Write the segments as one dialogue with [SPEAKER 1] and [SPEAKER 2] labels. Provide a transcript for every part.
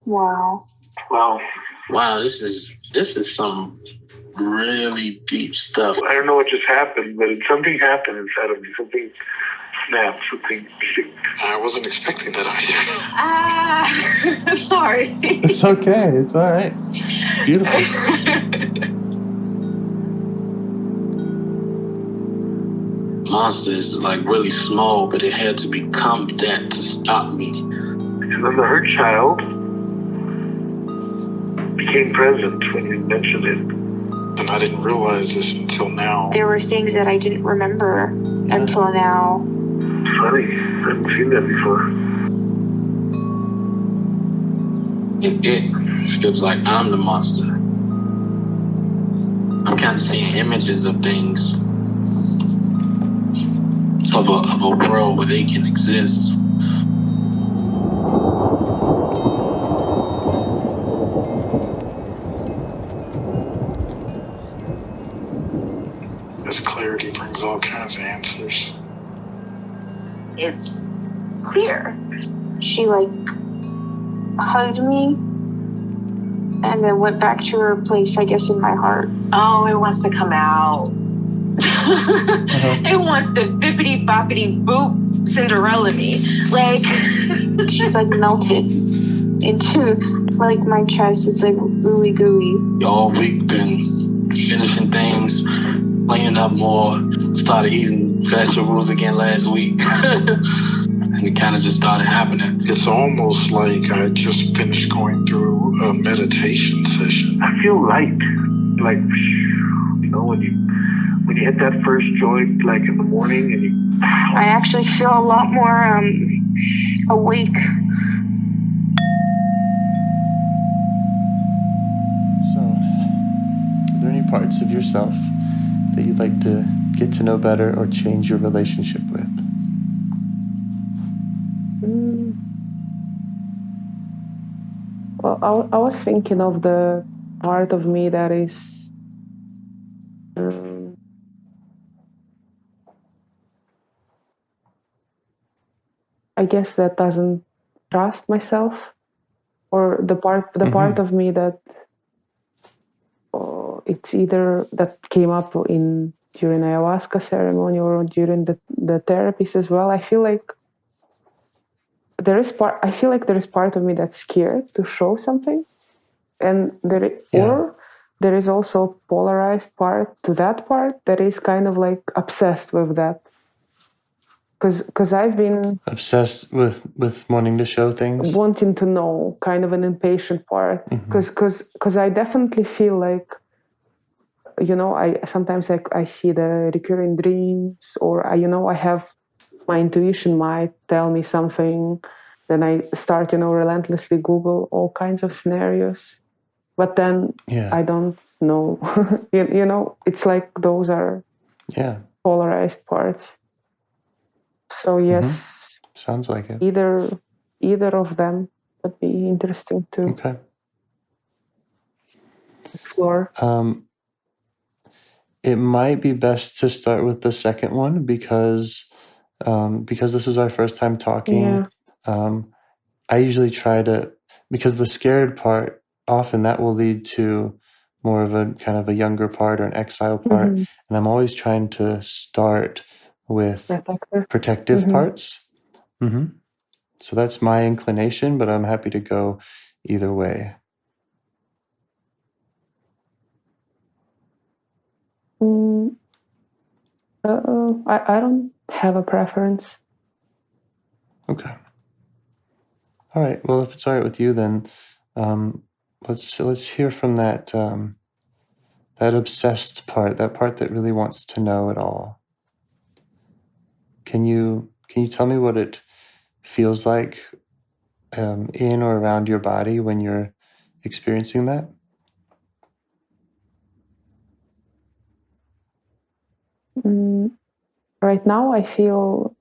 [SPEAKER 1] Wow.
[SPEAKER 2] Wow, this is some really deep stuff.
[SPEAKER 3] I don't know what just happened, but something happened inside of me. Something snapped, something clicked.
[SPEAKER 2] I wasn't expecting that
[SPEAKER 1] either. Sorry.
[SPEAKER 4] It's okay. It's all right. It's beautiful.
[SPEAKER 2] Monster is like really small, but it had to become that to stop me.
[SPEAKER 3] And then the hurt child became present when you mentioned it.
[SPEAKER 2] And I didn't realize this until now.
[SPEAKER 1] There were things that I didn't remember until now.
[SPEAKER 3] Funny, I haven't seen that before.
[SPEAKER 2] And it feels like I'm the monster. I'm kind of seeing images of things, of a world where they can exist. This clarity brings all kinds of answers.
[SPEAKER 1] It's clear. She hugged me and then went back to her place, I guess, in my heart. Oh, it wants to come out. It wants to bippity boppity boop Cinderella me. She's melted into my chest. It's ooey gooey.
[SPEAKER 2] All week been finishing things, cleaning up more, started eating vegetables again last week. And it kind of just started happening. It's almost like I just finished going through a meditation session.
[SPEAKER 3] I feel light, when you hit that first joint, in the morning, and you.
[SPEAKER 1] I actually feel a lot more awake.
[SPEAKER 4] So, are there any parts of yourself that you'd like to get to know better or change your relationship with?
[SPEAKER 5] Well, I was thinking of the part of me that is I guess that doesn't trust myself, or the part of me that it's either that came up during ayahuasca ceremony or during the therapies as well. I feel like there is part of me that's scared to show something, and there is also a polarized part to that part that is kind of obsessed with that. Because I've been
[SPEAKER 4] obsessed with wanting to show things,
[SPEAKER 5] wanting to know, kind of an impatient part. Because I definitely feel I sometimes I see the recurring dreams, or I have my intuition might tell me something. Then I start relentlessly Google all kinds of scenarios, but then I don't know. It's those are polarized parts. So yes,
[SPEAKER 4] sounds like it.
[SPEAKER 5] Either of them would be interesting to explore.
[SPEAKER 4] It might be best to start with the second one because this is our first time talking. I usually try to, because the scared part, often that will lead to more of a kind of a younger part or an exile part. And I'm always trying to start with protective parts. So that's my inclination, but I'm happy to go either way.
[SPEAKER 5] I don't have a preference.
[SPEAKER 4] Okay. All right. Well, if it's all right with you, then let's hear from that that obsessed part, that part that really wants to know it all. Can you tell me what it feels like in or around your body when you're experiencing that?
[SPEAKER 5] Right now, I feel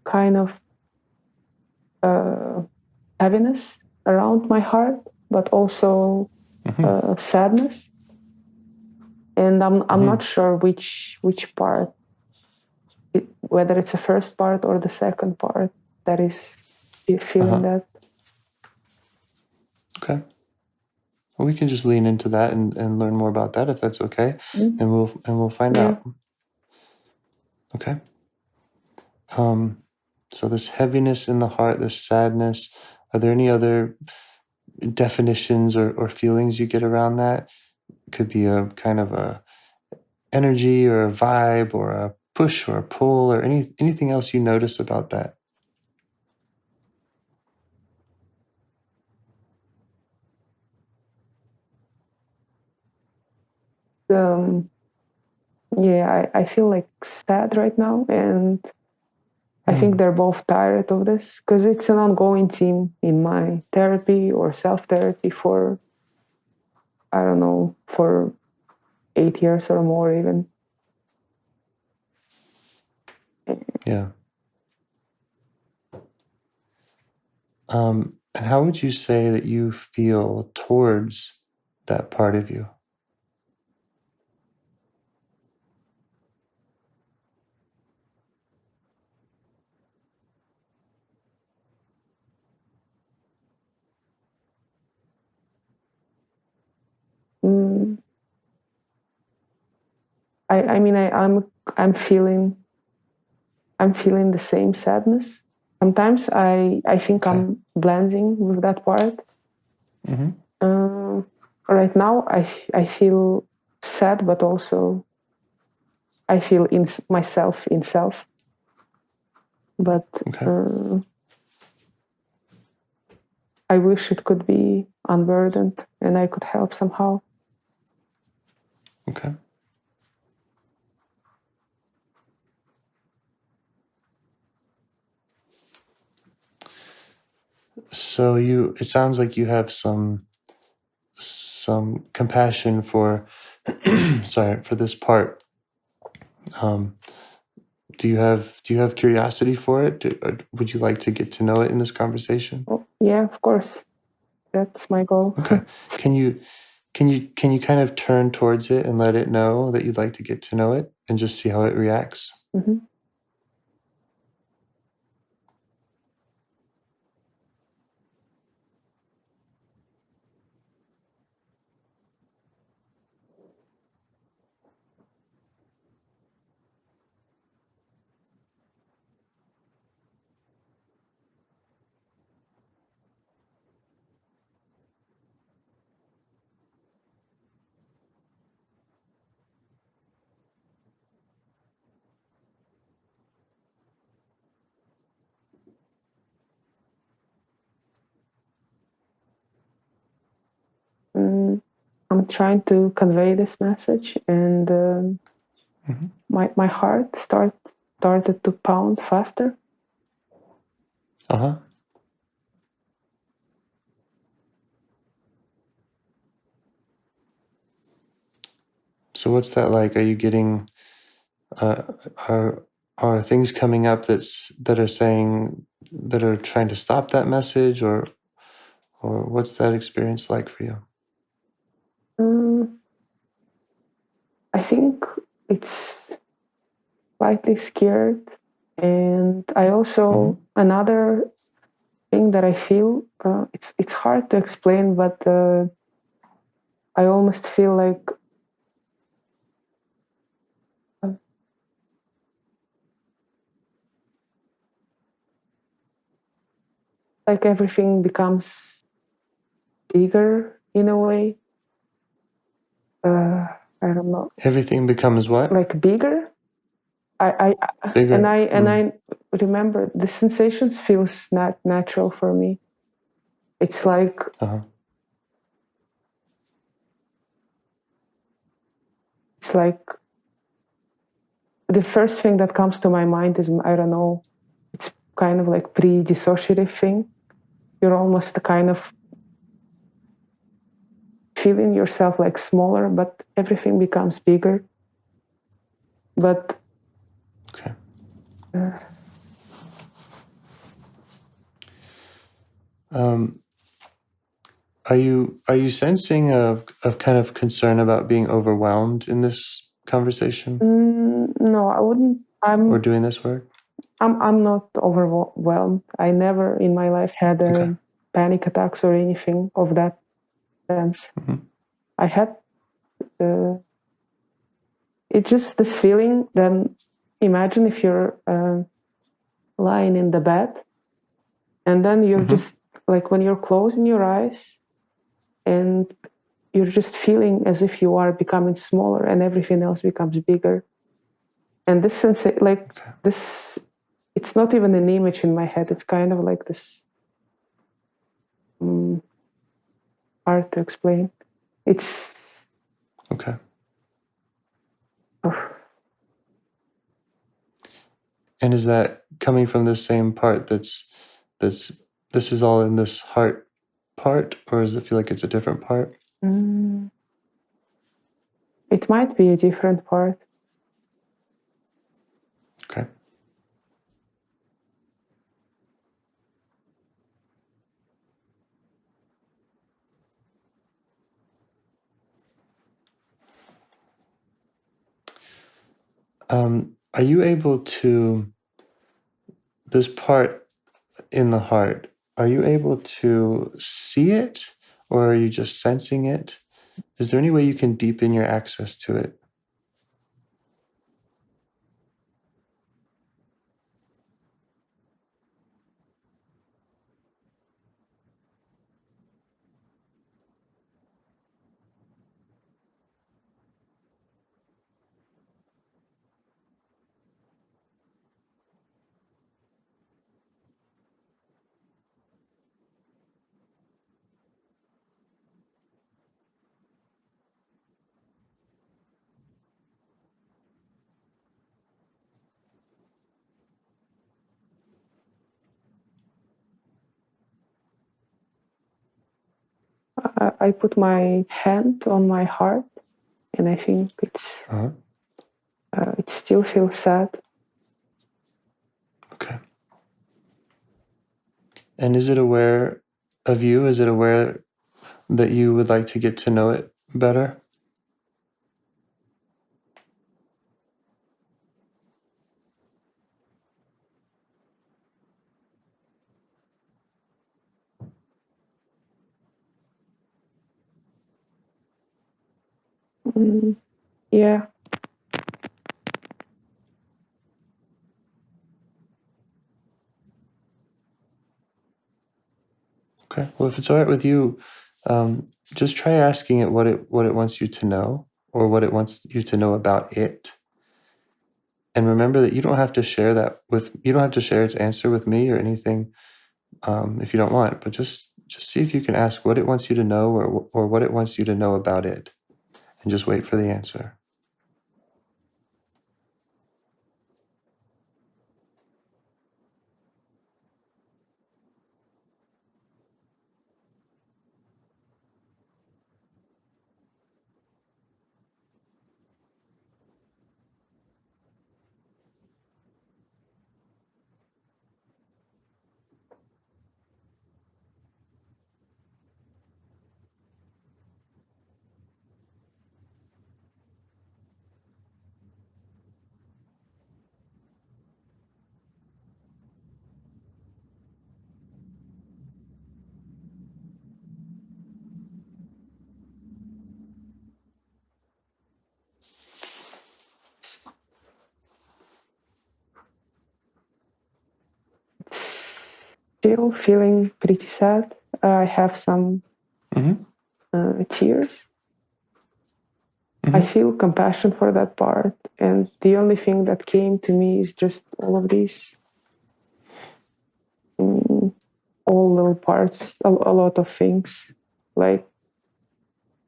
[SPEAKER 5] kind of heaviness around my heart, but also sadness. And I'm not sure which part, whether it's the first part or the second part that is feeling that.
[SPEAKER 4] Okay. Well, we can just lean into that and learn more about that if that's okay.
[SPEAKER 5] Mm.
[SPEAKER 4] And we'll find
[SPEAKER 5] Yeah.
[SPEAKER 4] out. Okay. So this heaviness in the heart, this sadness, are there any other definitions or feelings you get around that? It could be a kind of a energy or a vibe or a push or a pull or anything else you notice about that.
[SPEAKER 5] Yeah, I feel like sad right now, and I think they're both tired of this because it's an ongoing theme in my therapy or self-therapy for, I don't know, for 8 years or more even.
[SPEAKER 4] Yeah. And how would you say that you feel towards that part of you?
[SPEAKER 5] Mm, I mean, I'm feeling the same sadness. Sometimes I think
[SPEAKER 4] Okay.
[SPEAKER 5] I'm blending with that part.
[SPEAKER 4] Mm-hmm.
[SPEAKER 5] Right now, I feel sad, but also I feel in myself in self. But
[SPEAKER 4] Okay.
[SPEAKER 5] I wish it could be unburdened and I could help somehow.
[SPEAKER 4] Okay. So it sounds like you have some compassion for sorry, for this part. Do you have curiosity for it? Or would you like to get to know it in this conversation?
[SPEAKER 5] Oh, yeah, of course. That's my goal.
[SPEAKER 4] Okay. Can you kind of turn towards it and let it know that you'd like to get to know it and just see how it reacts?
[SPEAKER 5] Mm-hmm. I'm trying to convey this message, and my heart started to pound faster.
[SPEAKER 4] Uh-huh. So what's that like? Are you getting are things coming up that are saying that are trying to stop that message, or what's that experience like for you?
[SPEAKER 5] I think it's slightly scared, and I also another thing that I feel it's hard to explain, but I almost feel like everything becomes bigger in a way. I don't know,
[SPEAKER 4] Everything becomes what?
[SPEAKER 5] like bigger.
[SPEAKER 4] Bigger.
[SPEAKER 5] I remember the sensations feels not natural for me. It's like
[SPEAKER 4] Uh-huh.
[SPEAKER 5] it's like the first thing that comes to my mind is, I don't know, it's kind of like pre-dissociative thing. You're almost kind of feeling yourself like smaller, but everything becomes bigger. But
[SPEAKER 4] Okay. Are you sensing a kind of concern about being overwhelmed in this conversation
[SPEAKER 5] no, I wouldn't.
[SPEAKER 4] or doing this work?
[SPEAKER 5] I'm not overwhelmed. I never in my life had
[SPEAKER 4] Okay.
[SPEAKER 5] a panic attacks or anything of that sense. I had it's just this feeling. Then imagine if you're lying in the bed, and then you're just like when you're closing your eyes, and you're just feeling as if you are becoming smaller, and everything else becomes bigger. And this sense, like this, it's not even an image in my head. It's kind of like this. Hard to explain. It's
[SPEAKER 4] okay. And is that coming from the same part that's this is all in this heart part, or does it feel like it's a different part?
[SPEAKER 5] It might be a different part.
[SPEAKER 4] Okay. Are you able to, this part in the heart, are you able to see it, or are you just sensing it? Is there any way you can deepen your access to it?
[SPEAKER 5] I put my hand on my heart, and I think it still feels sad.
[SPEAKER 4] Okay. And is it aware of you? Is it aware that you would like to get to know it better?
[SPEAKER 5] Yeah.
[SPEAKER 4] Okay. Well, if it's all right with you, just try asking it what it wants you to know, or what it wants you to know about it. And remember that you don't have to share its answer with me or anything, if you don't want. But just see if you can ask what it wants you to know, or what it wants you to know about it, and just wait for the answer.
[SPEAKER 5] Still feeling pretty sad. I have some tears. I feel compassion for that part, and the only thing that came to me is just all of these, all little parts, a lot of things, like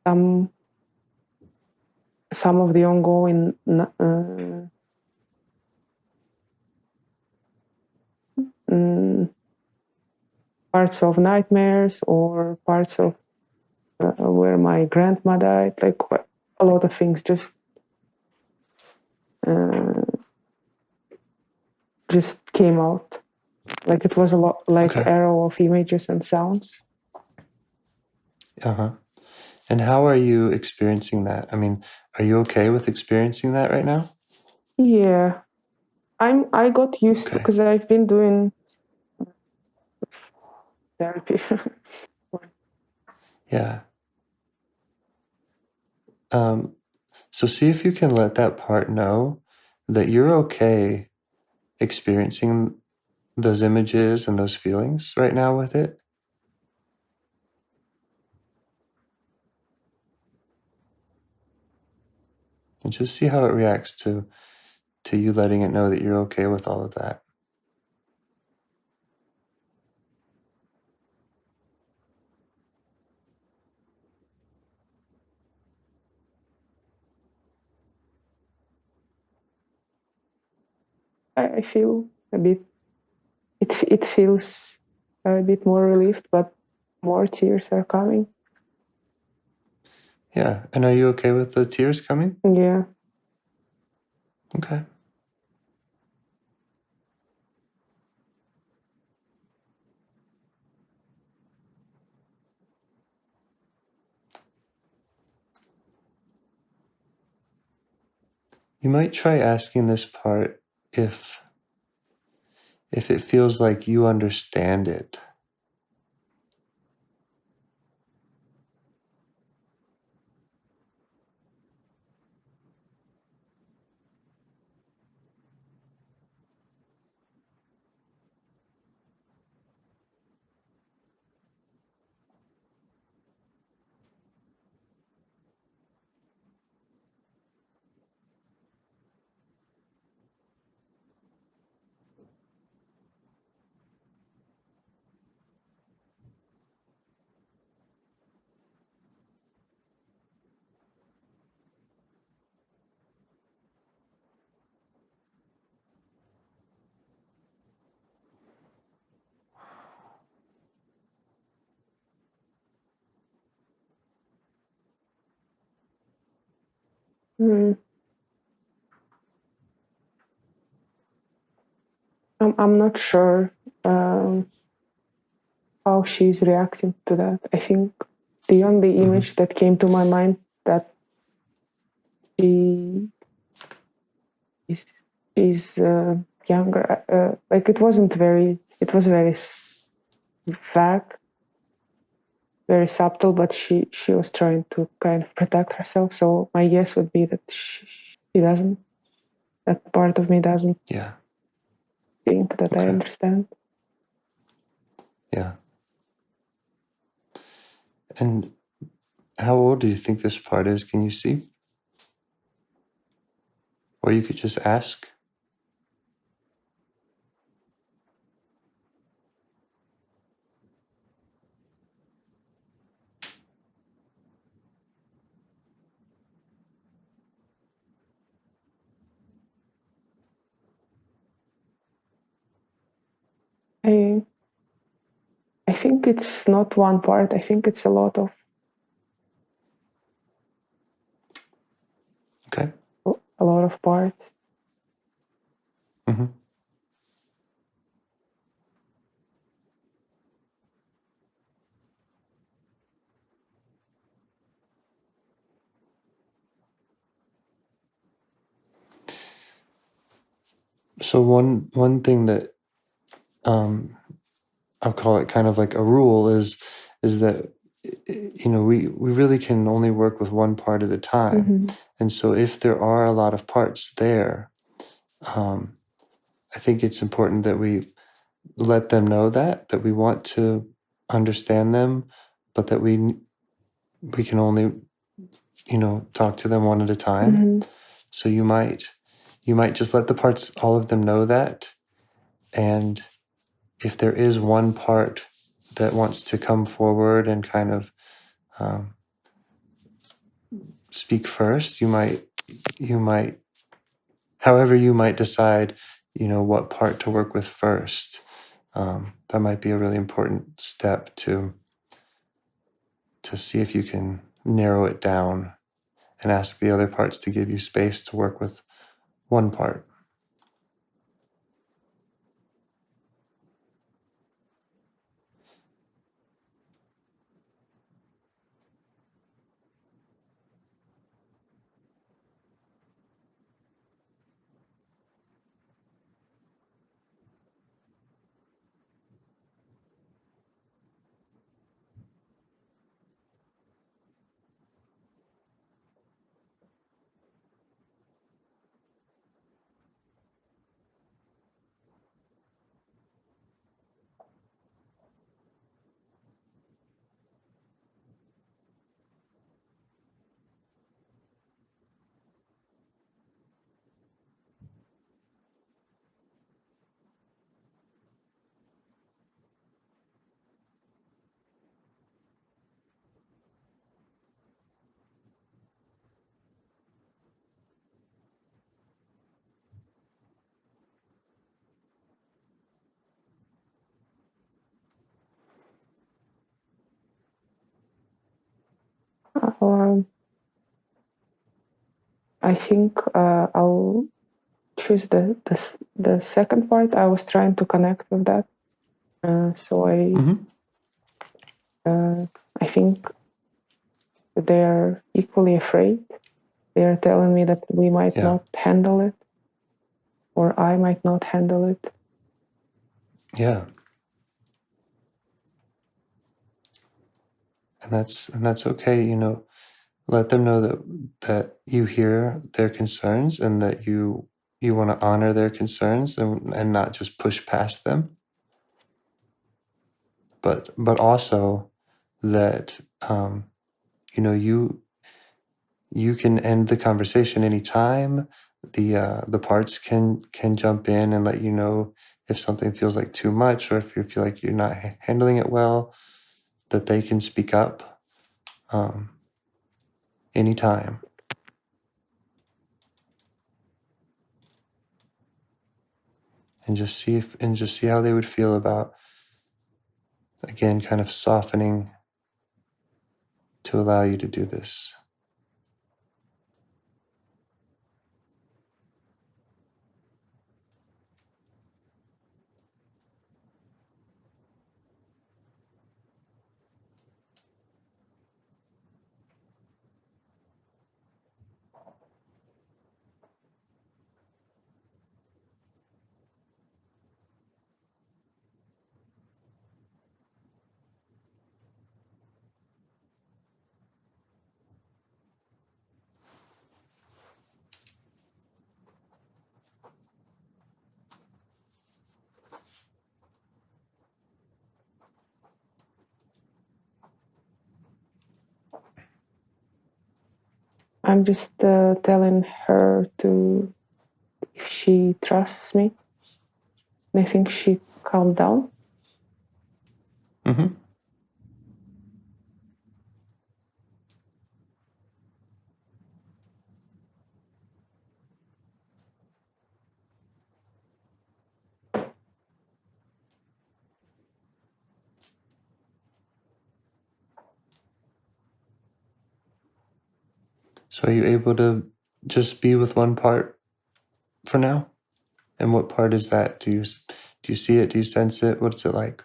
[SPEAKER 5] some of the ongoing parts of nightmares, or parts of where my grandma died, like a lot of things just came out. Like it was a lot, like arrow of images and sounds.
[SPEAKER 4] And how are you experiencing that? I mean, are you okay with experiencing that right now?
[SPEAKER 5] Yeah, I got used to, because I've been doing therapy.
[SPEAKER 4] Yeah. So see if you can let that part know that you're okay experiencing those images and those feelings right now with it. And just see how it reacts to you letting it know that you're okay with all of that.
[SPEAKER 5] I feel a bit. It feels a bit more relieved, but more tears are coming.
[SPEAKER 4] Yeah. And are you okay with the tears coming?
[SPEAKER 5] Yeah.
[SPEAKER 4] Okay. You might try asking this part if it feels like you understand it.
[SPEAKER 5] Mm. I'm not sure how she's reacting to that. I think the only image that came to my mind that she she's younger. Like it wasn't very. It was very vague, very subtle, but she was trying to kind of protect herself. So my guess would be that she doesn't. That part of me doesn't
[SPEAKER 4] Yeah.
[SPEAKER 5] think that I
[SPEAKER 4] Okay.
[SPEAKER 5] understand.
[SPEAKER 4] Yeah. And how old do you think this part is? Can you see? Or you could just ask.
[SPEAKER 5] I think it's not one part. I think it's a lot of
[SPEAKER 4] Okay.
[SPEAKER 5] a lot of parts.
[SPEAKER 4] Mm-hmm. So one thing that I'll call it kind of like a rule is that we really can only work with one part at a time.
[SPEAKER 5] Mm-hmm.
[SPEAKER 4] And so if there are a lot of parts there, I think it's important that we let them know that we want to understand them, but that we can only talk to them one at a time.
[SPEAKER 5] Mm-hmm.
[SPEAKER 4] So you might just let the parts, all of them, know that. And if there is one part that wants to come forward and kind of speak first, you might however you might decide what part to work with first. That might be a really important step to see if you can narrow it down and ask the other parts to give you space to work with one part.
[SPEAKER 5] I think I'll choose the second part. I was trying to connect with that, so I think they're equally afraid. They are telling me that we might not handle it, or I might not handle it.
[SPEAKER 4] Yeah. And that's okay, you know. Let them know that you hear their concerns and that you want to honor their concerns and not just push past them. But also that you know, you can end the conversation anytime. The parts can jump in and let you know if something feels like too much or if you feel like you're not handling it well, that they can speak up anytime. And just see how they would feel about, again, kind of softening to allow you to do this.
[SPEAKER 5] I'm just telling her to, if she trusts me, and I think she calmed down.
[SPEAKER 4] Mm-hmm. So are you able to just be with one part for now? And what part is that? Do you see it? Do you sense it? What's it like?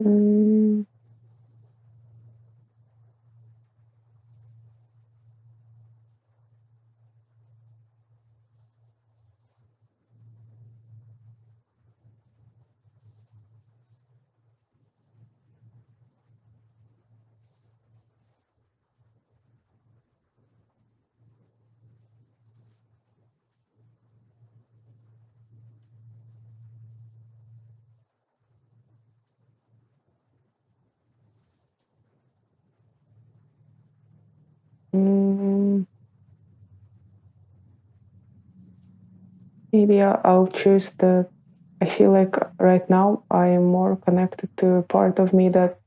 [SPEAKER 5] Mm, mm, maybe I'll choose the. I feel like right now I am more connected to a part of me that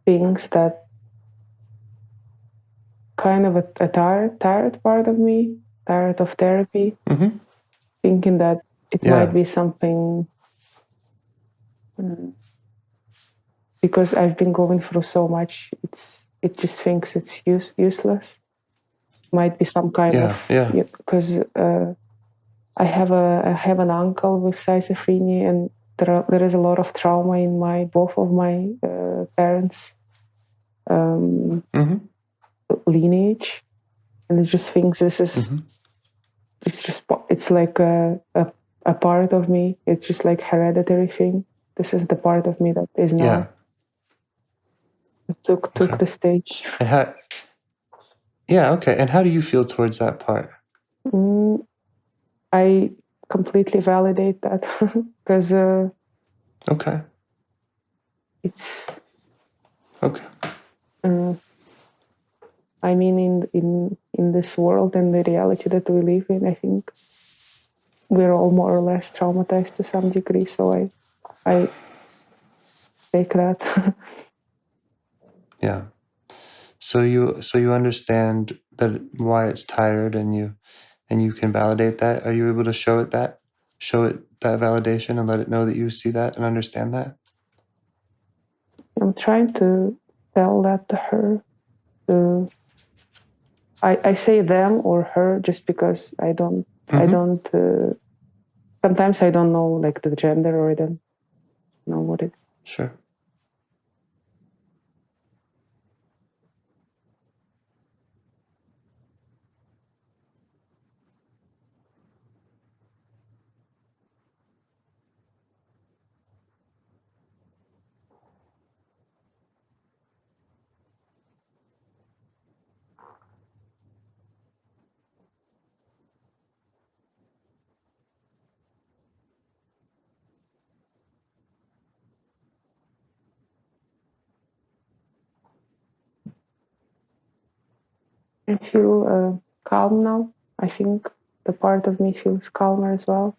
[SPEAKER 5] thinks that kind of a tired part of me, tired of therapy,
[SPEAKER 4] Mm-hmm.
[SPEAKER 5] thinking that it might be something because I've been going through so much. It just thinks it's useless. Might be some kind of because I have an uncle with schizophrenia, and there is a lot of trauma in both of my parents' lineage, and it just thinks this is it's like a part of me. It's just like hereditary thing. This is the part of me that is now took the stage.
[SPEAKER 4] And how? Yeah. Okay. And how do you feel towards that part?
[SPEAKER 5] I completely validate that because
[SPEAKER 4] okay.
[SPEAKER 5] It's
[SPEAKER 4] okay.
[SPEAKER 5] I mean, in this world and the reality that we live in, I think we're all more or less traumatized to some degree. So I take that.
[SPEAKER 4] Yeah. So you understand that why it's tired, and you can validate that. Are you able to show it that validation and let it know that you see that and understand that?
[SPEAKER 5] I'm trying to tell that to her. I say them or her just because I don't. Sometimes I don't know like the gender, or I don't know what it.
[SPEAKER 4] Sure.
[SPEAKER 5] I feel calm now. I think the part of me feels calmer as well.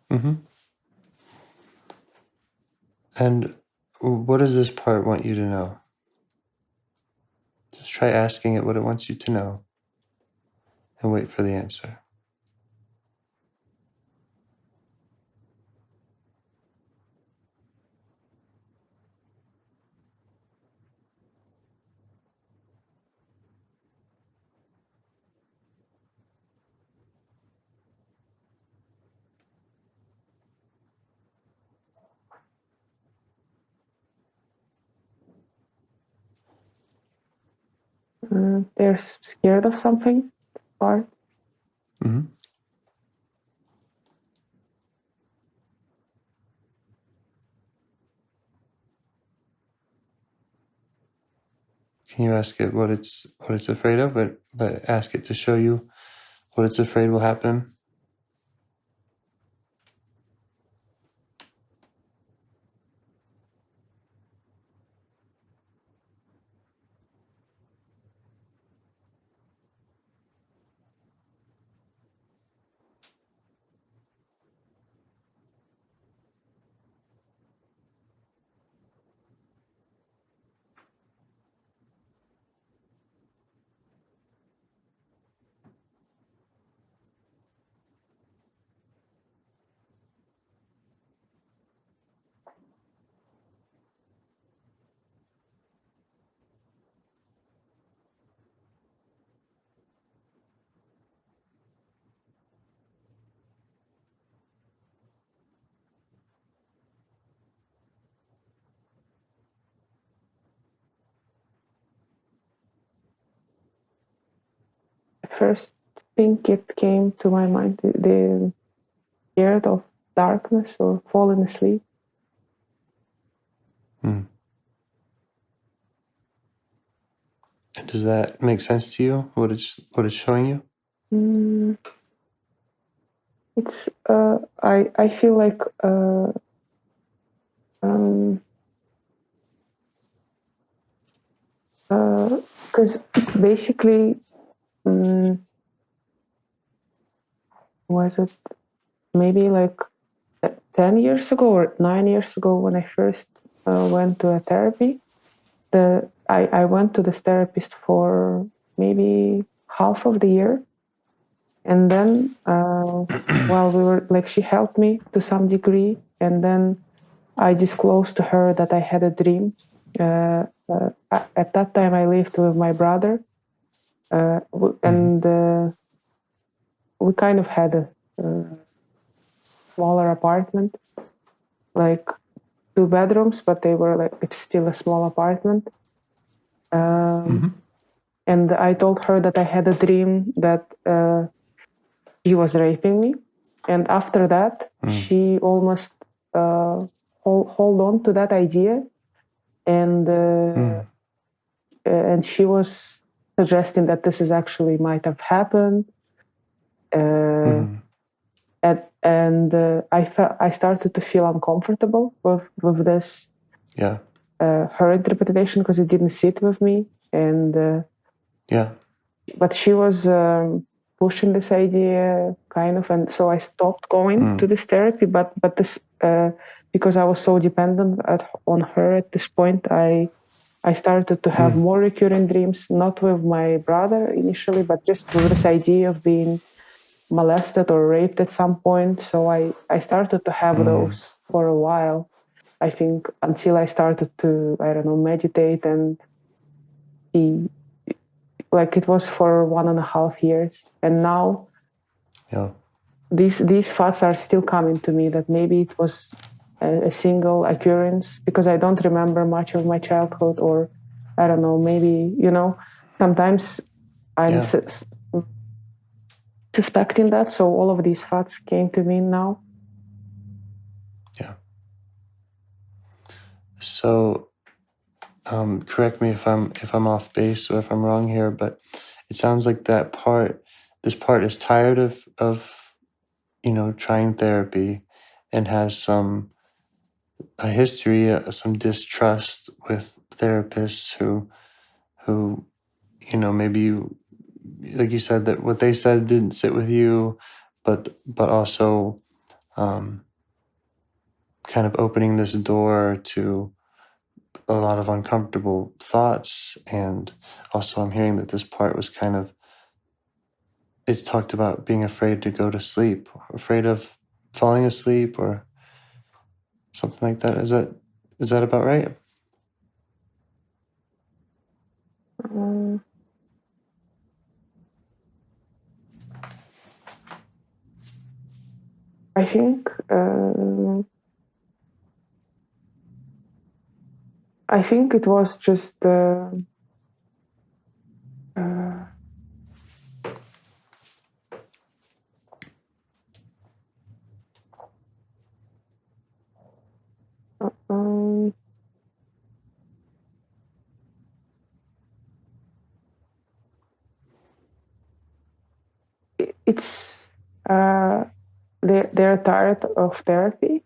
[SPEAKER 4] Mm-hmm. And what does this part want you to know? Just try asking it what it wants you to know and wait for the answer.
[SPEAKER 5] They're scared of something. Part.
[SPEAKER 4] Mm-hmm. Can you ask it what it's afraid of? But ask it to show you what it's afraid will happen.
[SPEAKER 5] First thing it came to my mind, the scared of darkness or falling asleep.
[SPEAKER 4] And does that make sense to you? What it's showing you?
[SPEAKER 5] It's I feel like because basically was it maybe like 10 years ago or 9 years ago when I first went to a therapy. I went to this therapist for maybe half of the year, and then while we were like, she helped me to some degree, and then I disclosed to her that I had a dream. At that time I lived with my brother, and we kind of had a smaller apartment, like 2 bedrooms, but they were like, it's still a small apartment. And I told her that I had a dream that he was raping me, and after that she almost hold on to that idea, and she was suggesting that this is actually might have happened. And I started to feel uncomfortable with this.
[SPEAKER 4] Yeah.
[SPEAKER 5] Her interpretation, because it didn't sit with me, and but she was pushing this idea kind of, and so I stopped going to this therapy. But this because I was so dependent on her at this point, I started to have more recurring dreams, not with my brother initially, but just with this idea of being molested or raped at some point. So I started to have those for a while, I think, until I started to, I don't know, meditate and see, like it was for 1.5 years. And now these thoughts are still coming to me that maybe it was a single occurrence, because I don't remember much of my childhood, or I don't know, maybe, sometimes I'm suspecting that. So all of these thoughts came to me now.
[SPEAKER 4] Yeah. So correct me if I'm off base or if I'm wrong here, but it sounds like this part is tired of trying therapy and has a history, some distrust with therapists who maybe you, like you said, that what they said didn't sit with you, but also kind of opening this door to a lot of uncomfortable thoughts. And also I'm hearing that this part was it's talked about being afraid to go to sleep, afraid of falling asleep or something like that. Is that about right?
[SPEAKER 5] I think it was just it's they're tired of therapy.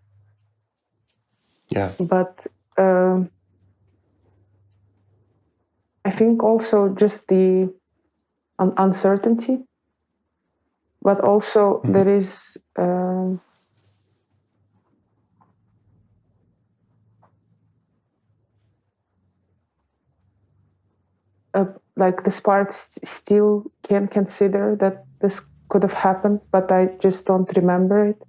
[SPEAKER 4] Yeah.
[SPEAKER 5] But I think also just the uncertainty, but also there is like this part still can consider that this could have happened, but I just don't remember it.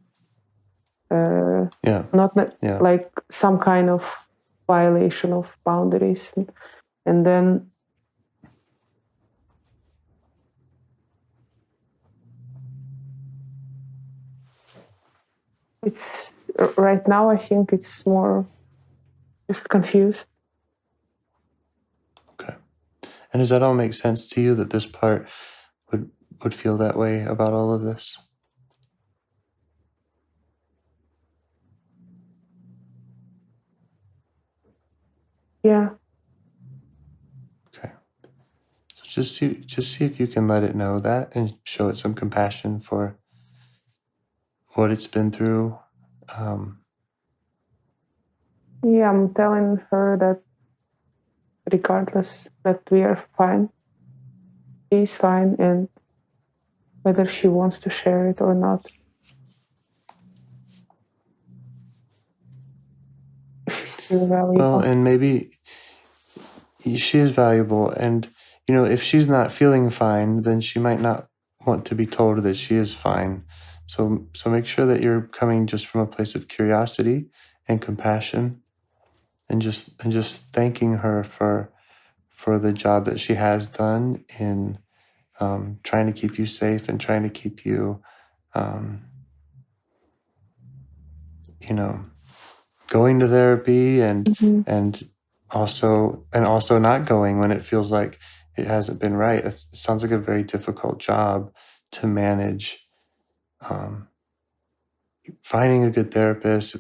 [SPEAKER 5] Not like some kind of violation of boundaries, and then it's right now I think it's more just confused.
[SPEAKER 4] Okay. And does that all make sense to you, that this part would feel that way about all of this?
[SPEAKER 5] Yeah.
[SPEAKER 4] Okay. So just see if you can let it know that and show it some compassion for what it's been through.
[SPEAKER 5] Yeah, I'm telling her that regardless, that we are fine. She's fine, and whether she wants to share it or not, she's still valuable.
[SPEAKER 4] Well, and maybe she is valuable, and if she's not feeling fine, then she might not want to be told that she is fine. So make sure that you're coming just from a place of curiosity and compassion, and just thanking her for the job that she has done in trying to keep you safe and trying to keep you going to therapy and also not going when it feels like it hasn't been right. It sounds like a very difficult job to manage. Finding a good therapist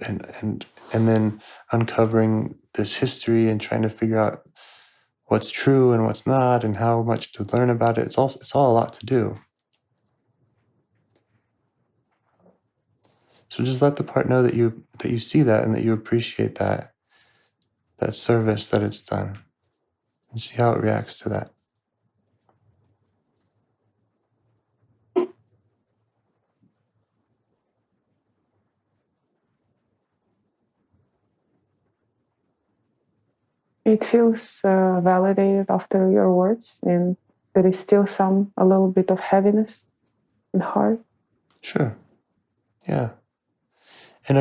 [SPEAKER 4] and then uncovering this history and trying to figure out what's true and what's not and how much to learn about it. It's all a lot to do. So just let the part know that you see that and that you appreciate that service that it's done, and see how it reacts to that.
[SPEAKER 5] It feels validated after your words, and there is still a little bit of heaviness in heart.
[SPEAKER 4] Sure. Yeah. And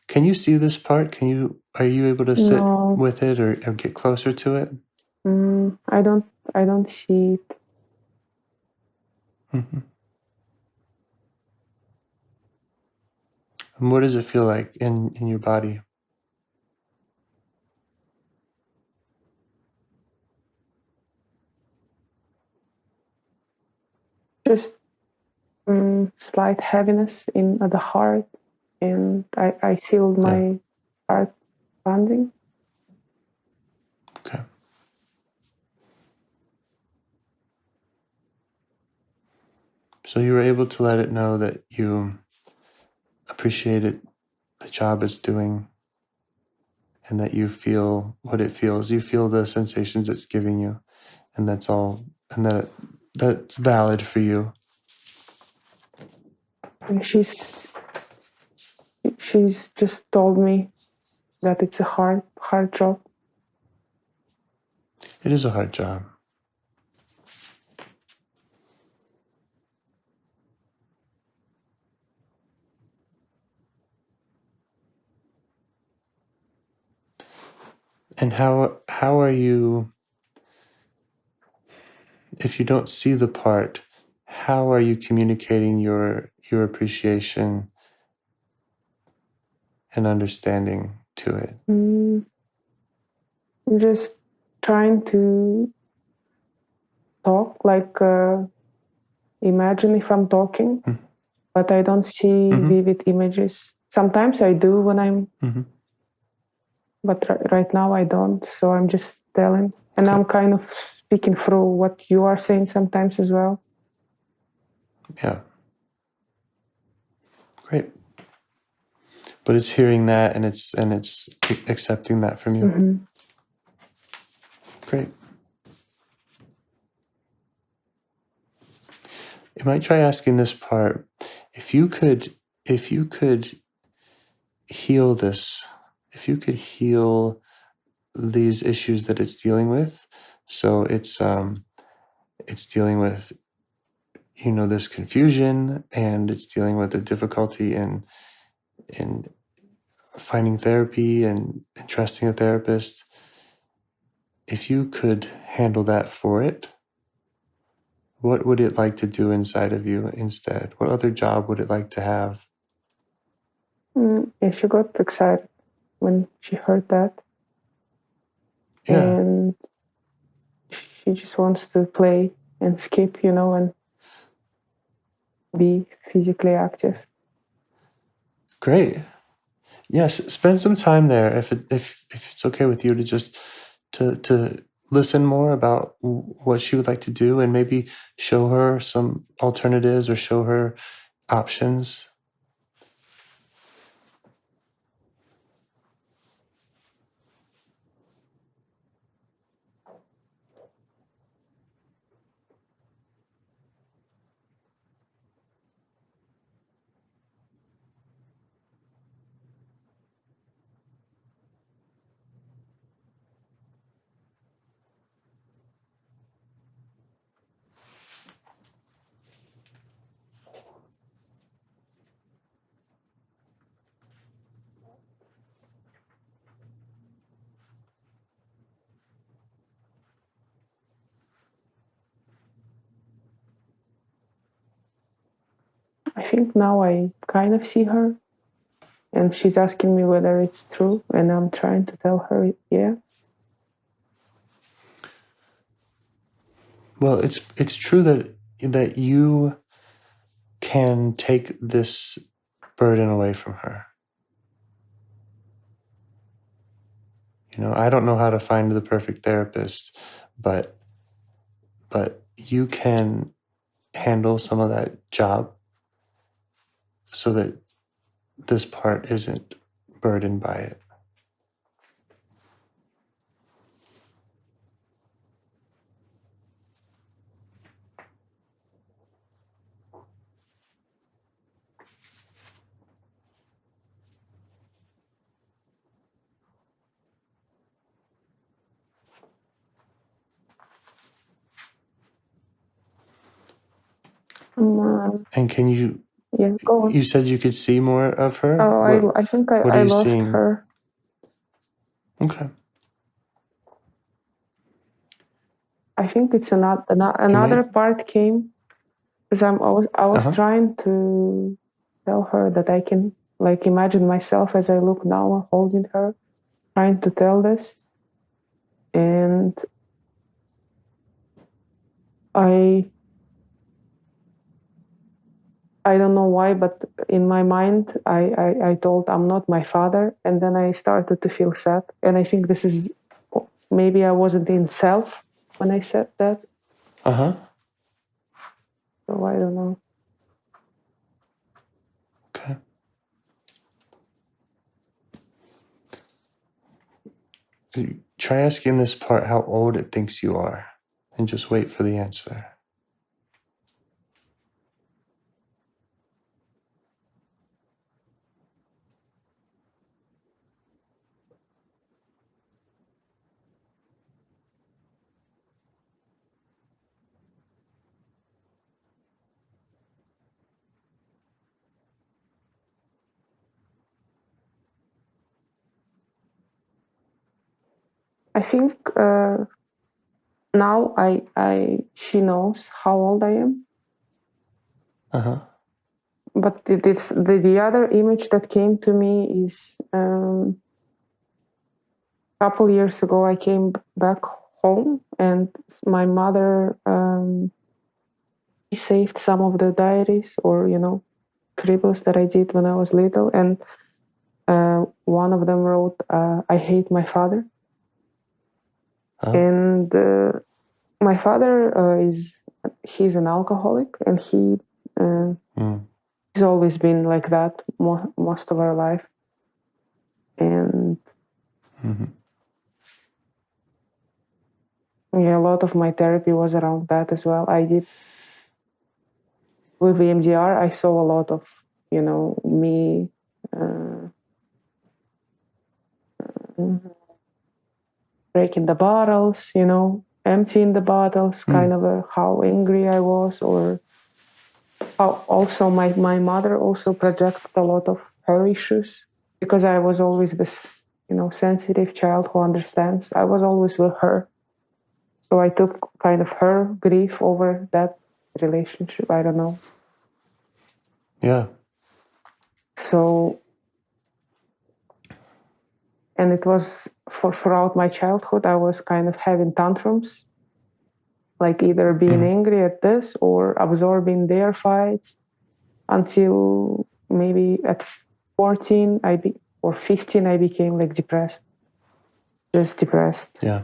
[SPEAKER 4] can you see this part? Are you able to sit
[SPEAKER 5] No,
[SPEAKER 4] with it or get closer to it?
[SPEAKER 5] I don't see it.
[SPEAKER 4] Mm-hmm. And what does it feel like in your body?
[SPEAKER 5] Just slight heaviness in the heart, and I feel my heart pounding.
[SPEAKER 4] Okay. So you were able to let it know that you appreciate it, the job it's doing, and that you feel what it feels. You feel the sensations it's giving you, and that's all, and that's valid for you.
[SPEAKER 5] And she's just told me that it's a hard job.
[SPEAKER 4] It is a hard job. And how are you, if you don't see the part, how are you communicating your appreciation and understanding to it?
[SPEAKER 5] I'm just trying to talk, like imagine if I'm talking, but I don't see vivid images. Sometimes I do when I'm, but right now I don't. So I'm just telling, and I'm kind of speaking through what you are saying sometimes as well.
[SPEAKER 4] Yeah. Great. But it's hearing that and it's accepting that from you. Great. You might try asking this part, if you could heal this, if you could heal these issues that it's dealing with. So it's dealing with, this confusion, and it's dealing with the difficulty in finding therapy and trusting a therapist. If you could handle that for it, what would it like to do inside of you instead? What other job would it like to have?
[SPEAKER 5] And she got excited when she heard that.
[SPEAKER 4] Yeah.
[SPEAKER 5] And she just wants to play and skip, and be physically active.
[SPEAKER 4] Great. Yes, spend some time there if it's okay with you to just to listen more about what she would like to do, and maybe show her some alternatives or show her options.
[SPEAKER 5] I think now I kind of see her, and she's asking me whether it's true, and I'm trying to tell her, yeah.
[SPEAKER 4] Well, it's true that you can take this burden away from her. I don't know how to find the perfect therapist, but you can handle some of that job so that this part isn't burdened by it. And can you?
[SPEAKER 5] Yeah, go on.
[SPEAKER 4] You said you could see more of her.
[SPEAKER 5] Oh, I think
[SPEAKER 4] what are
[SPEAKER 5] I
[SPEAKER 4] you
[SPEAKER 5] lost
[SPEAKER 4] seeing?
[SPEAKER 5] her.
[SPEAKER 4] Okay.
[SPEAKER 5] I think it's another part came because I was trying to tell her that I can like imagine myself as I look now holding her, trying to tell this, and I don't know why, but in my mind I told I'm not my father, and then I started to feel sad, and I think this is maybe I wasn't in self when I said that. So I don't know.
[SPEAKER 4] Okay. Try asking this part how old it thinks you are, and just wait for the answer.
[SPEAKER 5] I think now she knows how old I am. But the other image that came to me is a couple years ago I came back home and my mother she saved some of the diaries or scribbles that I did when I was little, and one of them wrote I hate my father. And my father he's an alcoholic, and he's always been like that most of our life. And yeah, a lot of my therapy was around that as well. I did with the EMDR. I saw a lot of me breaking the bottles, emptying the bottles, kind of how angry I was, or how also my mother also projected a lot of her issues because I was always this sensitive child who understands. I was always with her, so I took kind of her grief over that relationship. I don't know.
[SPEAKER 4] Yeah.
[SPEAKER 5] So, and it was throughout my childhood, I was kind of having tantrums, like either being angry at this or absorbing their fights, until maybe at 14 or 15 I became like depressed, just depressed.
[SPEAKER 4] Yeah.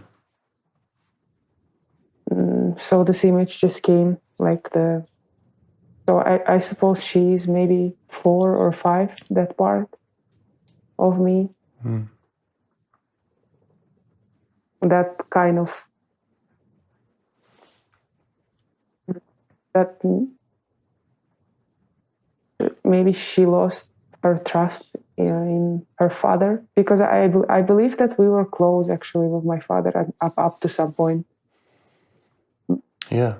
[SPEAKER 5] So this image just came like so I suppose she's maybe 4 or 5, that part of me. That kind of that maybe she lost her trust in her father, because I believe that we were close actually with my father up to some point.
[SPEAKER 4] Yeah.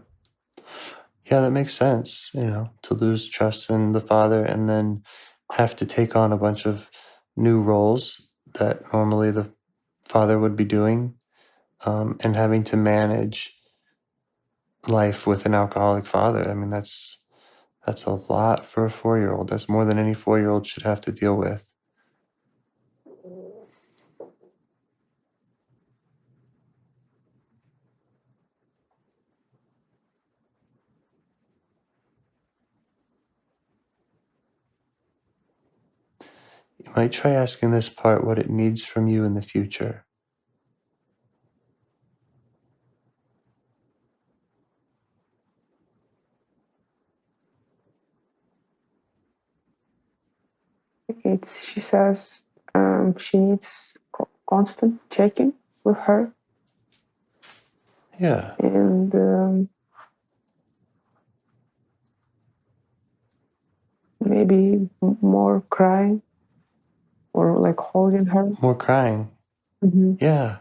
[SPEAKER 4] Yeah, that makes sense, to lose trust in the father and then have to take on a bunch of new roles that normally the father would be doing, and having to manage life with an alcoholic father. I mean, that's a lot for a 4-year-old. That's more than any 4-year-old should have to deal with. You might try asking this part what it needs from you in the future.
[SPEAKER 5] She says she needs constant checking with her.
[SPEAKER 4] Yeah.
[SPEAKER 5] And maybe more crying or like holding her.
[SPEAKER 4] More crying.
[SPEAKER 5] Mm-hmm.
[SPEAKER 4] Yeah.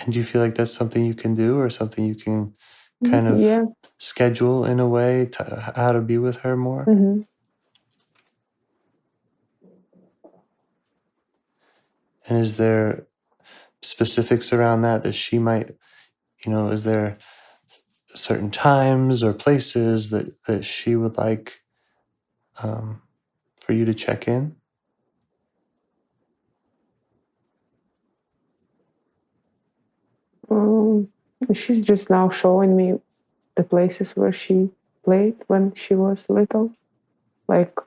[SPEAKER 4] And do you feel like that's something you can do, or something you can kind of schedule in a way to how to be with her more?
[SPEAKER 5] Mm-hmm.
[SPEAKER 4] And is there specifics around that she might, is there certain times or places that she would like for you to check in?
[SPEAKER 5] She's just now showing me the places where she played when she was little, like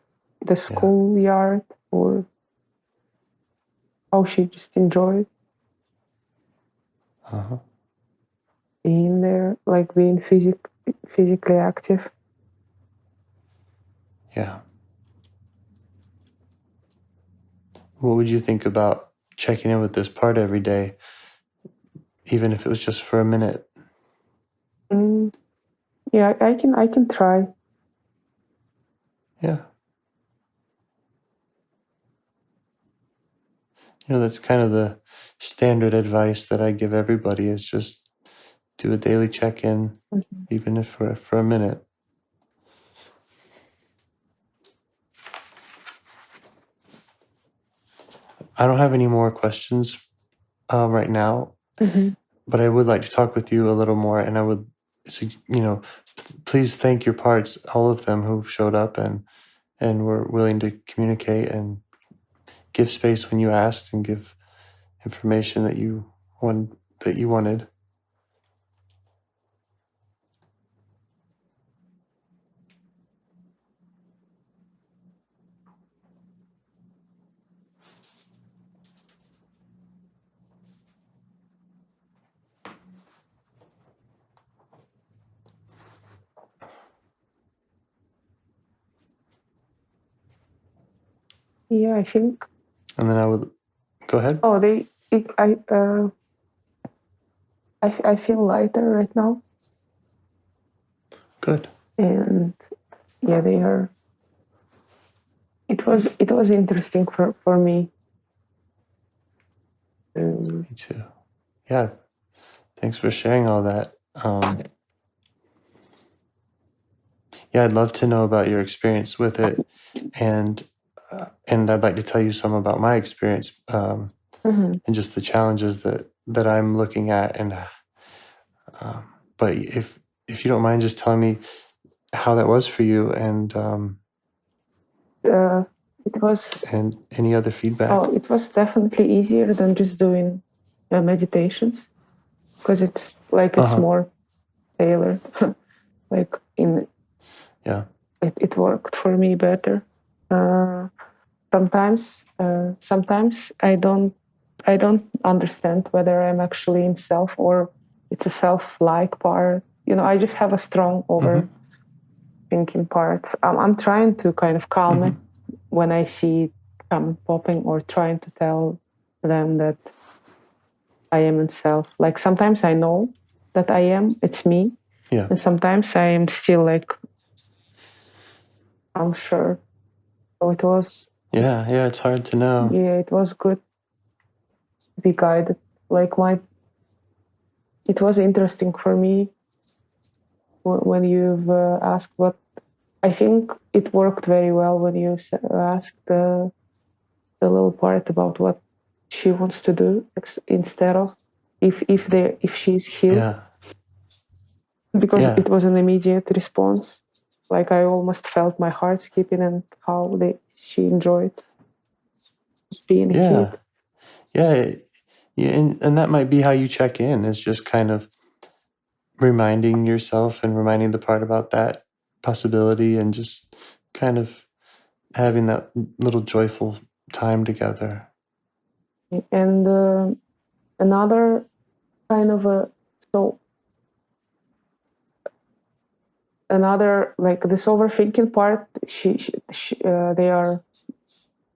[SPEAKER 5] the schoolyard, or how she just enjoyed being there, like being physically active.
[SPEAKER 4] Yeah. What would you think about checking in with this part every day, even if it was just for a minute?
[SPEAKER 5] Yeah, I can try.
[SPEAKER 4] Yeah. That's kind of the standard advice that I give everybody, is just do a daily check-in, even if for a minute. I don't have any more questions right now, but I would like to talk with you a little more, and I would, please thank your parts, all of them who showed up and were willing to communicate and give space when you asked and give information that you wanted.
[SPEAKER 5] Yeah, I think.
[SPEAKER 4] And then I would go ahead.
[SPEAKER 5] Oh, I feel lighter right now.
[SPEAKER 4] Good.
[SPEAKER 5] And yeah, they are. It was interesting for me.
[SPEAKER 4] Me too. Yeah. Thanks for sharing all that. Yeah, I'd love to know about your experience with it, and I'd like to tell you some about my experience, and just the challenges that I'm looking at. And but if you don't mind just telling me how that was for you, and
[SPEAKER 5] it was.
[SPEAKER 4] And any other feedback?
[SPEAKER 5] Oh, it was definitely easier than just doing meditations, because it's like it's more tailored. Like it worked for me better. Sometimes I don't understand whether I'm actually in self or it's a self-like part. I just have a strong overthinking part. I'm trying to kind of calm it when I see it popping, or trying to tell them that I am in self. Like sometimes I know that it's me.
[SPEAKER 4] Yeah.
[SPEAKER 5] And sometimes I am still like unsure. So it was.
[SPEAKER 4] Yeah, it's hard to know.
[SPEAKER 5] Yeah, it was good to be guided. It was interesting for me when you've asked what. I think it worked very well when you asked the little part about what she wants to do, instead of if she's healed.
[SPEAKER 4] Yeah.
[SPEAKER 5] Because it was an immediate response. Like I almost felt my heart skipping, and how she enjoyed just being a kid.
[SPEAKER 4] Yeah, and that might be how you check in, is just kind of reminding yourself and reminding the part about that possibility, and just kind of having that little joyful time together.
[SPEAKER 5] And another kind of another, like this overthinking part, they are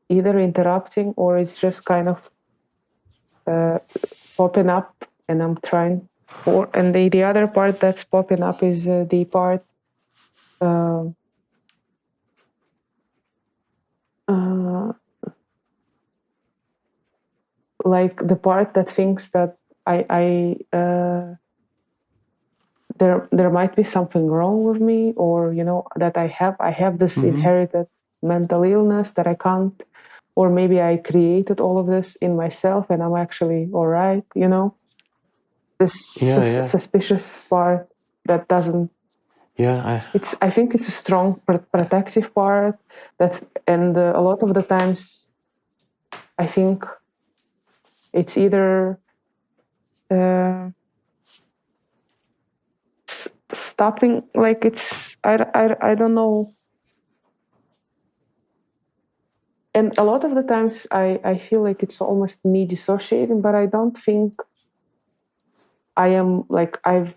[SPEAKER 5] either interrupting, or it's just kind of popping up, and I'm trying and the other part that's popping up is the part like the part that thinks that there might be something wrong with me, or that I have this inherited mental illness that I can't, or maybe I created all of this in myself and I'm actually all right. This suspicious part that doesn't.
[SPEAKER 4] Yeah,
[SPEAKER 5] I think it's a strong protective part and a lot of the times I think it's either stopping, like it's I don't know. And a lot of the times I feel like it's almost me dissociating, but I don't think I am like I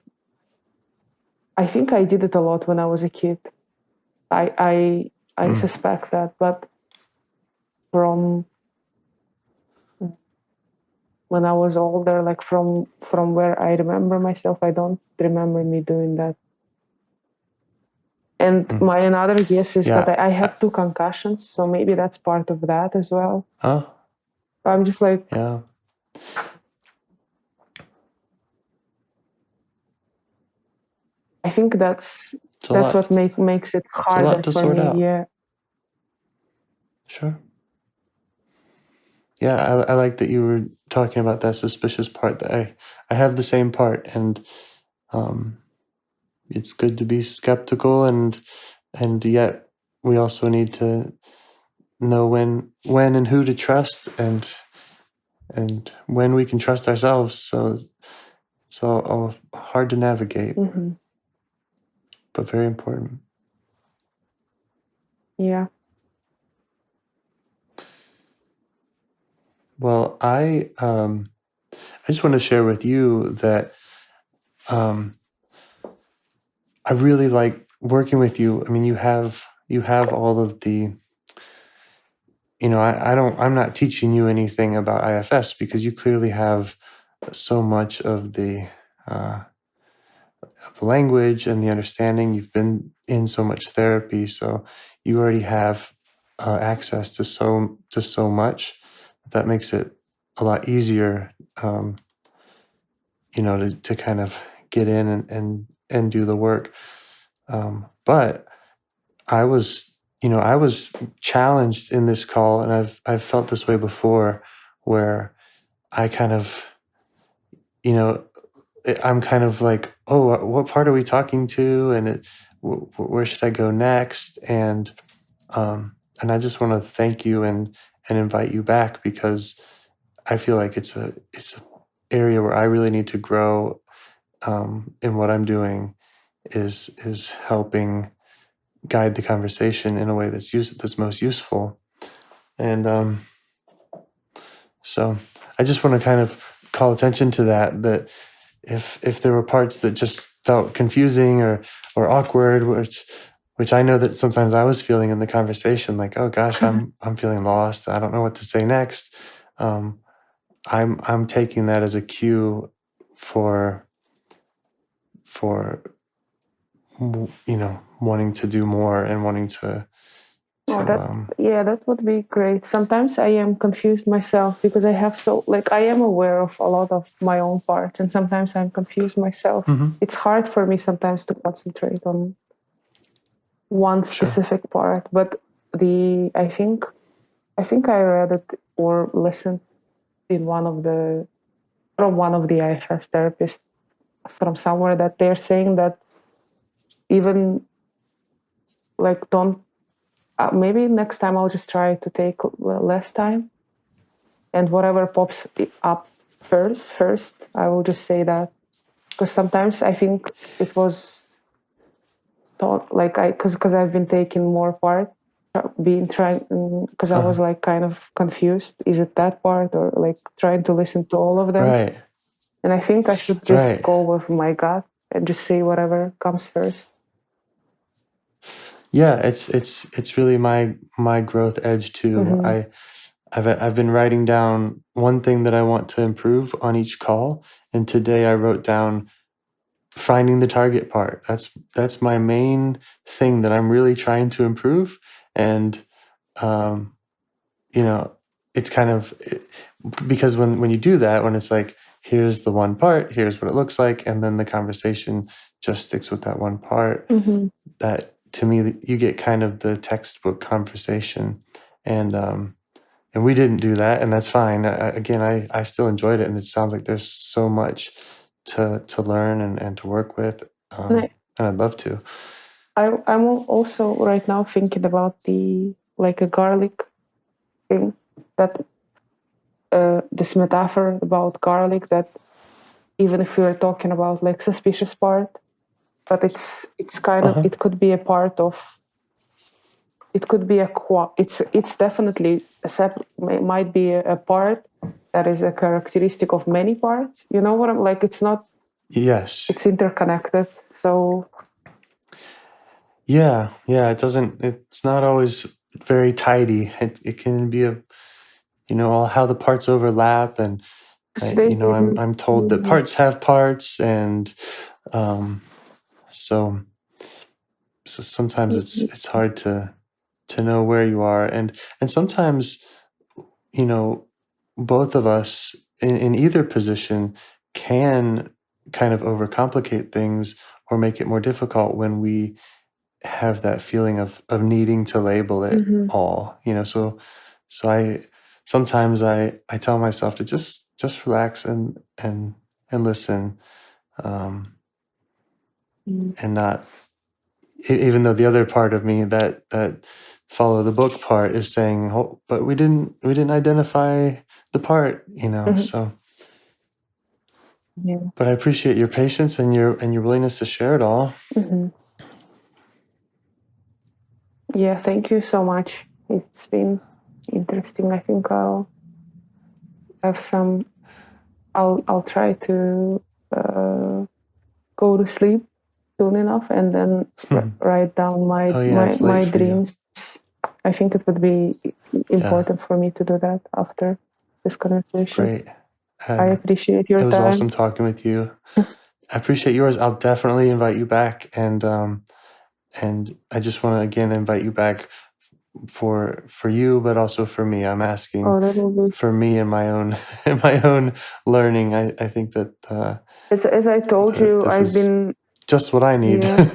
[SPEAKER 5] think I did it a lot when I was a kid. I suspect that, but from when I was older, like from where I remember myself, I don't remember me doing that. And my another guess is that I had 2 concussions, so maybe that's part of that as well.
[SPEAKER 4] Oh.
[SPEAKER 5] I'm just like,
[SPEAKER 4] yeah.
[SPEAKER 5] I think that's what makes it harder
[SPEAKER 4] to
[SPEAKER 5] for
[SPEAKER 4] sort
[SPEAKER 5] me.
[SPEAKER 4] out.
[SPEAKER 5] Yeah.
[SPEAKER 4] Sure. Yeah, I like that you were talking about that suspicious part. That I have the same part, and it's good to be skeptical, and yet we also need to know when and who to trust, and when we can trust ourselves. So it's all hard to navigate, but very important.
[SPEAKER 5] Yeah.
[SPEAKER 4] Well, I just want to share with you that I really like working with you. I mean, you have all of the, I'm not teaching you anything about IFS because you clearly have so much of the language and the understanding. You've been in so much therapy, so you already have access to so much. That makes it a lot easier, to kind of get in and do the work. But I was challenged in this call, and I've felt this way before, where I kind of, I'm kind of like, oh, what part are we talking to, and where should I go next? And I just want to thank you and invite you back, because I feel like it's a area where I really need to grow. In what I'm doing is helping guide the conversation in a way that's most useful. And so I just want to kind of call attention to that if there were parts that just felt confusing or awkward, which I know that sometimes I was feeling in the conversation, like, oh gosh, I'm feeling lost. I don't know what to say next. I'm taking that as a cue for wanting to do more and wanting to
[SPEAKER 5] that would be great. Sometimes I am confused myself because I have I am aware of a lot of my own parts, and sometimes I'm confused myself. It's hard for me sometimes to concentrate on one specific part, but I think I read it or listened in one of the IFS therapists from somewhere that they're saying that even like don't maybe next time I'll just try to take less time, and whatever pops up first I will just say that, because sometimes I think it was thought like because I've been taking more part, being trying, because I was like kind of confused, is it that part, or like trying to listen to all of them,
[SPEAKER 4] right.
[SPEAKER 5] And I think I should just go with my gut and just say whatever comes first.
[SPEAKER 4] Yeah, it's really my growth edge too. I've been writing down one thing that I want to improve on each call, and today I wrote down finding the target part. That's my main thing that I'm really trying to improve, and it's kind of because when you do that, when it's like here's the one part, here's what it looks like, and then the conversation just sticks with that one part. That, to me, you get kind of the textbook conversation. And we didn't do that, and that's fine. I still enjoyed it, and it sounds like there's so much to learn and to work with, and I'd love to.
[SPEAKER 5] I'm also right now thinking about a garlic thing, that this metaphor about garlic, that even if we were talking about like suspicious part, but it's kind of, it could be a part of, it could be it's definitely might be a part that is a characteristic of many parts. You know what I'm like? It's not.
[SPEAKER 4] Yes.
[SPEAKER 5] It's interconnected. So.
[SPEAKER 4] Yeah. It's not always very tidy. It can be how the parts overlap, and I'm told that parts have parts, and so sometimes it's hard to know where you are, and sometimes both of us in either position can kind of overcomplicate things or make it more difficult when we have that feeling of needing to label it all, so I sometimes I tell myself to just relax and listen, and not, even though the other part of me that follow the book part is saying, oh, but we didn't identify the part, so.
[SPEAKER 5] Yeah.
[SPEAKER 4] But I appreciate your patience and your willingness to share it all.
[SPEAKER 5] Yeah, thank you so much. It's been interesting. I think I'll have some. I'll try to go to sleep soon enough, and then write down my dreams. I think it would be important for me to do that after this conversation.
[SPEAKER 4] Great.
[SPEAKER 5] I appreciate your time.
[SPEAKER 4] It was awesome talking with you. I appreciate yours. I'll definitely invite you back, and I just want to again invite you back for you, but also for me. I'm asking for me and my own learning. I think that
[SPEAKER 5] as I told you, I've been
[SPEAKER 4] just what I need.
[SPEAKER 5] Yeah.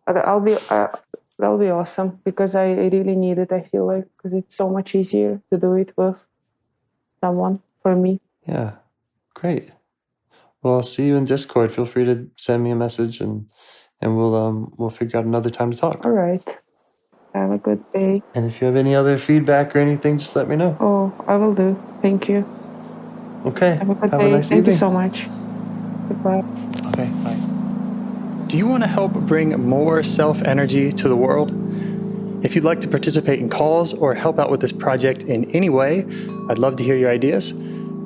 [SPEAKER 5] That'll be awesome, because I really need it. I feel like, because it's so much easier to do it with someone, for me.
[SPEAKER 4] Yeah, great. Well, I'll see you in Discord. Feel free to send me a message, and we'll figure out another time to talk.
[SPEAKER 5] All right. Have a good day.
[SPEAKER 4] And if you have any other feedback or anything, just let me know.
[SPEAKER 5] Oh, I will do. Thank you.
[SPEAKER 4] Okay.
[SPEAKER 5] Have a good day.
[SPEAKER 4] A nice
[SPEAKER 5] Thank
[SPEAKER 4] evening.
[SPEAKER 5] you so much. Goodbye.
[SPEAKER 4] Okay, bye.
[SPEAKER 6] Do you want to help bring more self-energy to the world? If you'd like to participate in calls or help out with this project in any way, I'd love to hear your ideas.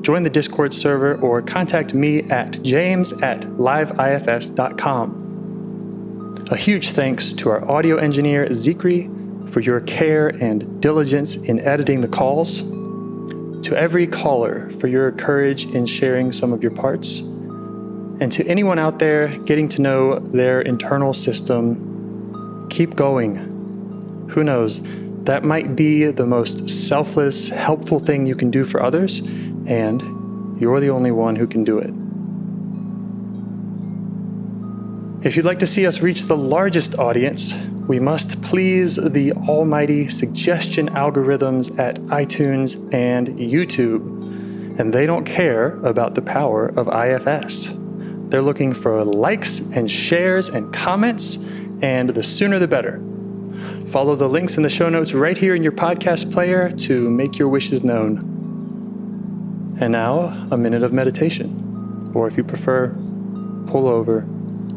[SPEAKER 6] Join the Discord server or contact me at james@liveifs.com. A huge thanks to our audio engineer, Zikri, for your care and diligence in editing the calls. To every caller for your courage in sharing some of your parts. And to anyone out there getting to know their internal system, keep going. Who knows, that might be the most selfless, helpful thing you can do for others, and you're the only one who can do it. If you'd like to see us reach the largest audience, we must please the almighty suggestion algorithms at iTunes and YouTube, and they don't care about the power of IFS. They're looking for likes and shares and comments, and the sooner the better. Follow the links in the show notes right here in your podcast player to make your wishes known. And now, a minute of meditation. Or if you prefer, pull over.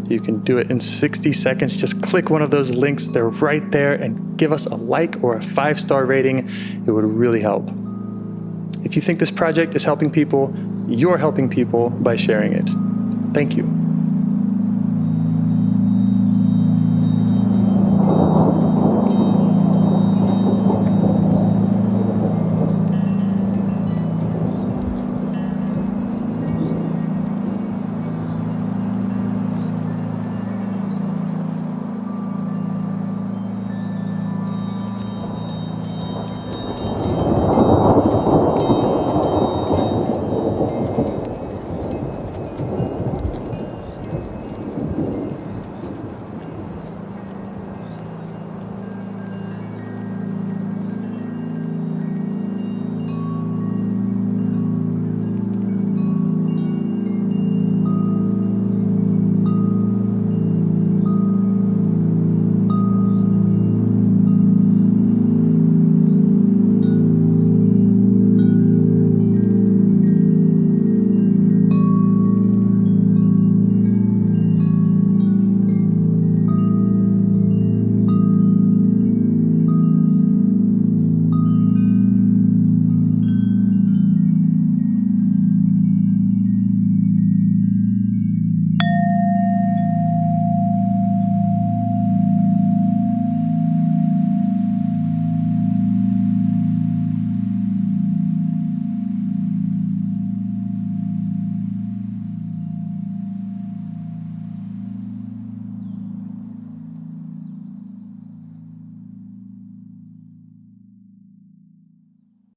[SPEAKER 6] You can do it in 60 seconds. Just click one of those links. They're right there, and give us a like or a 5-star rating. It would really help. If you think this project is helping people, you're helping people by sharing it. Thank you.